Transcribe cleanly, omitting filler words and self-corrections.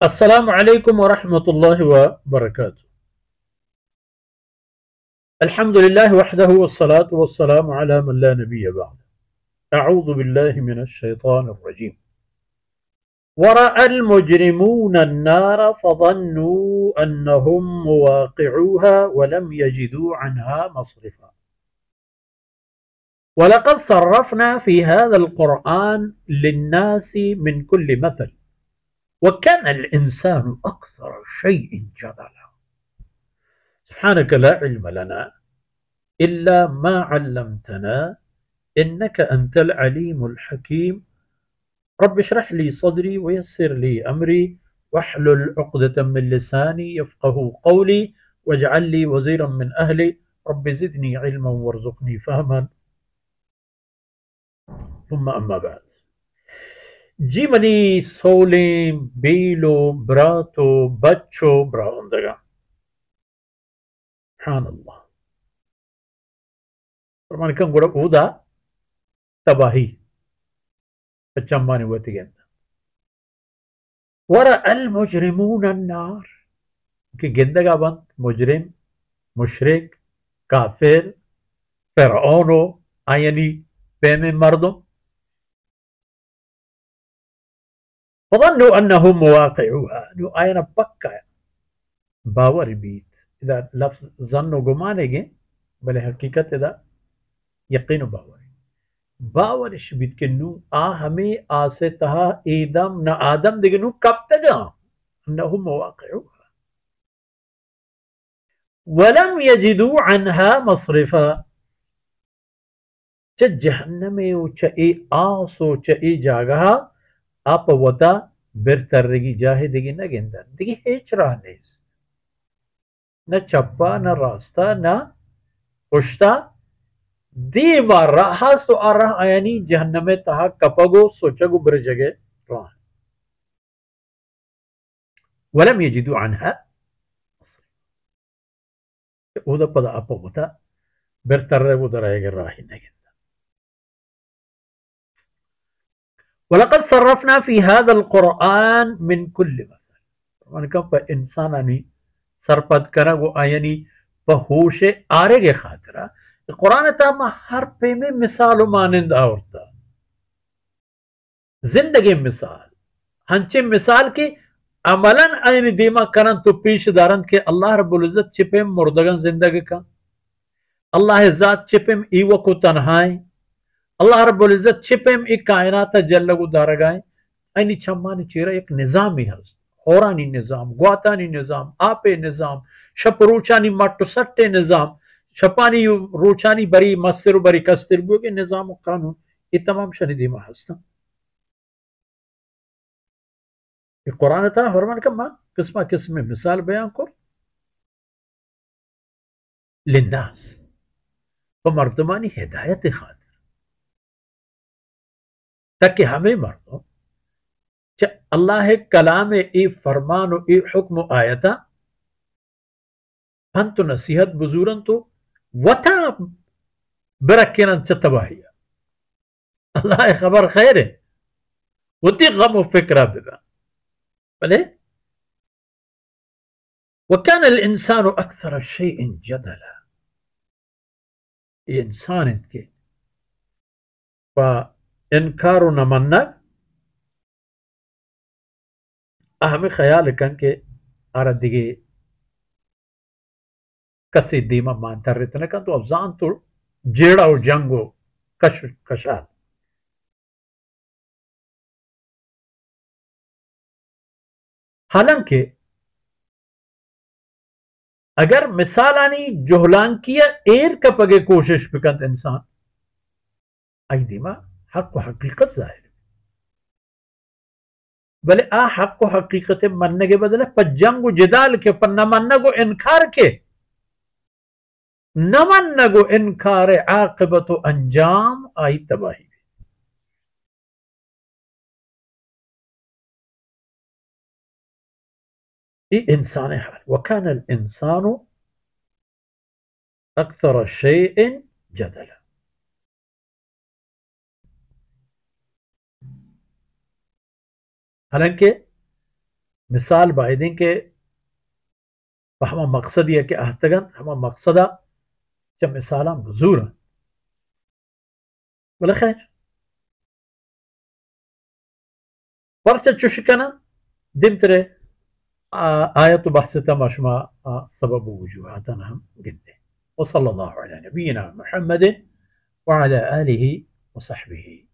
السلام علیکم ورحمۃ اللہ وبرکاتہ۔ الحمد للہ وحدہ والصلاة والسلام علی من لا نبی بعد۔ اعوذ باللہ من الشیطان الرجیم۔ ورأى المجرمون النار فظنوا انهم مواقعوها ولم يجدوا عنها مصرفا ولقد صرفنا في هذا القرآن للناس من كل مثل وكان الإنسان أكثر شيء جدلا سبحانك لا علم لنا إلا ما علمتنا إنك أنت العليم الحكيم رب اشرح لي صدري ويسر لي أمري واحلل عقدة من لساني يفقه قولي واجعل لي وزيرا من أهلي رب زدني علما وارزقني فهما ثم أما بعد۔ جی منی سولیں بیلو براتو بچو براؤندگا سبحان اللہ فرمان کم گوڑا اودا تباہی پچمانی ہوتی گئن ورأى المجرمون النار کہ گندگا بند مجرم مشرک کافر فرعونو آئینی پیمے مردم فظنوا انهم مواقعوها جو آئینہ پکا باور بیت اذا لفظ ظن و گمانے گے بلے حقیقت اذا یقین و باور شبیت کے نو ہمیں آسے تہا ایدم نہ آدم دیگے نو کب تگا انہم مواقعوها ولم يجدوا عنها مصرفا چا جہنمے و چا ای آسو چا ای جاگہا آپ وطا برتر رگی جاہے دیگی نہ گندن دیگی ہیچ راہ نیست نہ چپا نہ راستہ نہ پشتا دی بار راہ تو آ راہ آیانی جہنم تہا کپگو سوچگو بر جگہ راہ ولم يجدوا عنها او دا پدا آپ وطا برتر رگو درائے گا راہی نہ گندن وَلَقَدْ صَرَّفْنَا فِي هَذَا الْقُرْآنِ مِنْ كُلِّ مَثَلٍ من کہا پا انسانانی سرپد کرا وہ آیانی پا ہوش آرے گے خاطرہ قرآن تاما ہر پہ میں مثال و مانند آورتا زندگی مثال ہنچے مثال کی عملاً آئینی دیما کرن تو پیش دارن کہ اللہ رب العزت چپیم مردگن زندگی کا اللہ ذات چپیم ایوہ کو تنہائیں اللہ رب العزت چھپیم ایک کائنات جلگو دارگائیں اینی چھمانی چیرہ ایک نظامی ہست ہورانی نظام گواتانی نظام آپے نظام شپ روچانی مٹو سٹے نظام شپانی روچانی بری مصر بری کستر گو کے نظام و قانون یہ تمام شنی دیما ہستا یہ قرآن تعالیٰ فرمان کا ماں قسمہ قسم مثال بیان کر للناس فمردمانی ہدایت خاطر تاکہ ہمیں مردوں اللہ کلام ای فرمان و ای حکم آیتا ہن تو نصیحت بزورن تو وطا برکنن چتباہی اللہ خبر خیر ہے وطی غم و فکرہ بدا بلے وَكَانَ الْإِنسَانُ أَكْثَرَ شَيْءٍ جَدَلًا یہ انسان ان کے فا انکار و نمنک ہمیں خیال کن کہ آرہ دیگے کسی دیما مانتا رہتا نکن تو افزان تو جیڑا و جنگو کشال حالانکہ اگر مثالانی جہلان کیا ایر کپگے کوشش بکند انسان آئی دیما حق و حقیقت ظاہر بلے حق و حقیقت مننے کے بدلے پا جنگ و جدال کے پا نمنگ و انکار کے نمنگ و انکار عاقبت و انجام آئی تباہی یہ انسان حال وَكَانَ الْإِنسَانُ أَكْثَرَ شَيْءٍ جَدَلًا حالانکہ مثال بايدين كي فهما مقصدية كأهتغن هما مقصدا كمثالا بزورا ولا خير ورشة تشكنا دمتري آية بحثة مشما سبب وجوهاتنا هم جدا. وصلى الله على نبينا محمد وعلى آله وصحبه